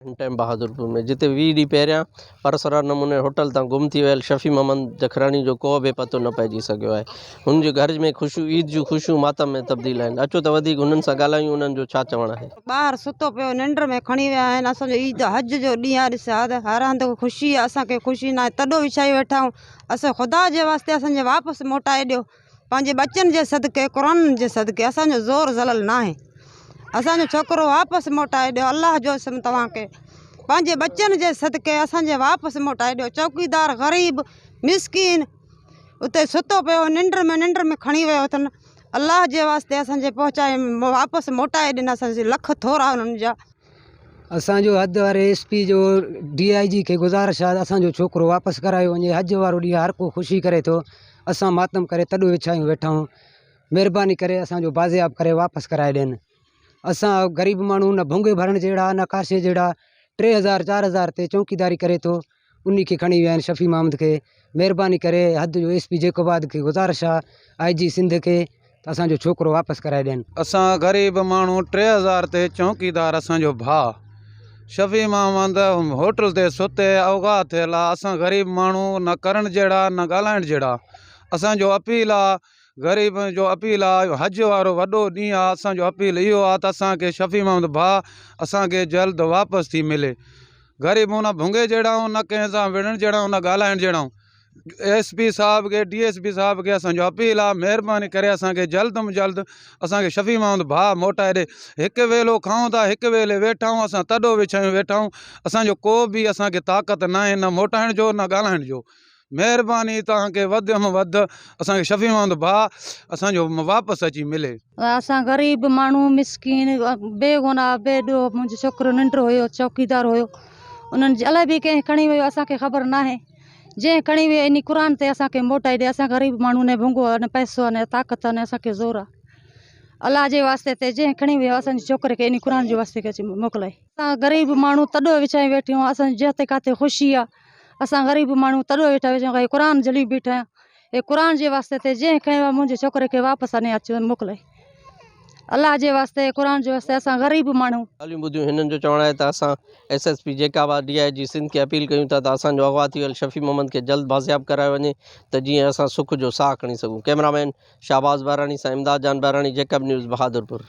हिन टाइम बहादुरपुर में जिते 20 ॾींहं पहिरियां परसरार नमूने होटल तां गुम थी वियल शफ़ी मोहम्मद जखरानी जो को बि पतो न पइजी सघियो आहे। हुन जे घर में ख़ुशियूं ईद जूं ख़ुशियूं मातम में तब्दील आहिनि। अचो त वधीक हुननि सां ॻाल्हायूं, उन्हनि जो छा चवणु आहे। ॿाहिरि सुतो पियो निंड में खणी विया आहिनि। असांजो ईद हज जो ॾींहुं आहे। ॾिस हर हंधि ख़ुशी आहे, असांखे ख़ुशी न आहे तॾो विछाई वेठा आहियूं। असां ख़ुदा जे वास्ते असांजे वापसि मोटाए ॾियो, पंहिंजे बचनि जे सदके क़ुरान जे सदके। असांजो ज़ोर ज़लल न आहे, असांजो छोकिरो वापसि मोटाए ॾियो। अलाह जो इसम तव्हांखे पंहिंजे बचनि जे सदके असांजे वापसि मोटाए ॾियो। चौकीदार ग़रीब मिसकीन उते सुतो पियो निंड में खणी वियो अथनि। अलाह जे वास्ते असांजे पहुचाए वापसि मोटाए ॾिना। असांजे लख थोरा उन्हनि जा। असांजो हद वारे SP जो DIG खे गुज़ारिश आहे, असांजो छोकिरो वापसि करायो वञे। हज वारो ॾींहुं हर को ख़ुशी करे थो, असां मातम करे तॾो विछायूं वेठा आहियूं। महिरबानी करे असांजो बाज़ियाब करे वापसि कराए ॾियनि। असां ग़रीब माण्हू न भुंगे भरण जहिड़ा न काशे जहिड़ा 3000 4000 ते चौकीदारी करे थो, उन खे खणी विया आहिनि शफ़ी मोहम्मद खे। महिरबानी करे हद जो SP जेकोबाद खे गुज़ारिश आहे IG सिंध खे त असांजो छोकिरो वापसि कराए ॾियनि। असां ग़रीब माण्हू 3000 ते चौकीदार असांजो भाउ शफ़ी मोहम्मद होटल ते सुते अवगाह थियल आहे। असां ग़रीब माण्हू न करण जहिड़ा न ॻाल्हाइण जहिड़ा। असांजो अपील आहे, ग़रीब जो अपील आहे, हज वारो वॾो ॾींहुं आहे। असांजो अपील इहो आहे त असांखे शफ़ी मोहम्मद भाउ असांखे जल्द वापसि थी मिले। ग़रीब न भुंगे जहिड़ा न कंहिं सां विढ़ण जहिड़ा न ॻाल्हाइण जहिड़ा। SP साहब खे DSP साहब खे असांजो अपील आहे, महिरबानी करे असांखे जल्द में जल्द असांखे शफ़ी मोहम्मद भाउ मोटाए ॾे। हिकु वेलो खाऊं था, हिकु वेले वेठा आहियूं, असां तॾो विछायूं वेठा आहियूं। असांजो को बि असांखे ताक़त न आहे, न मोटाइण जो न ॻाल्हाइण जो। महिरबानी तव्हांखे वधि में वधि असांखे शफ़ी मोहम्मद भाउ असांजो वापसि अची मिले। असां ग़रीब माण्हू मिसकीन बेगुनाह बेॾो। मुंहिंजो छोकिरो निंड हुयो, चौकीदार हुयो, उन्हनि जे अलाए बि कंहिं खणी वियो, असांखे ख़बर न आहे। जंहिं खणी वियो इन क़ुर ते असांखे मोटाए ॾे। असां ग़रीब माण्हू न भुंगो आहे, न पैसो आहे, न ताक़त आहे, न असांखे ज़ोर आहे। अलाह जे वास्ते ते जंहिं खणी वियो असांजे छोकिरे खे इन क़ुर जे वास्ते खे अची मोकिलाए। असां ग़रीब माण्हू तॾो विछाई वेठी आहियूं। असांजे जिते किथे ख़ुशी आहे, असां ग़रीब माण्हू तॾो वेठा वेठा क़ुर जली बीठा आहियूं। हे क़ुर जे वास्ते ते जंहिं खणी वियो मुंहिंजे छोकिरे खे वापसि अने अची मोकिलाए। अलाह जे वास्ते क़ुर जे वास्ते असां ग़रीब माण्हू। ॻाल्हियूं ॿुधियूं, हिननि जो चवणु आहे त असां SSP जेकाबाद DIG सिंध खे अपील कयूं था त असांजो अगवा थी वियल शफ़ी मोहम्मद खे जल्द बाज़ियाब करायो वञे त जीअं असां सुख जो साह खणी सघूं। कैमरामैन शाहबाज़ बाराणी सां इमदाद जान बाराणी, जेकब न्यूज़, बहादुरपुर।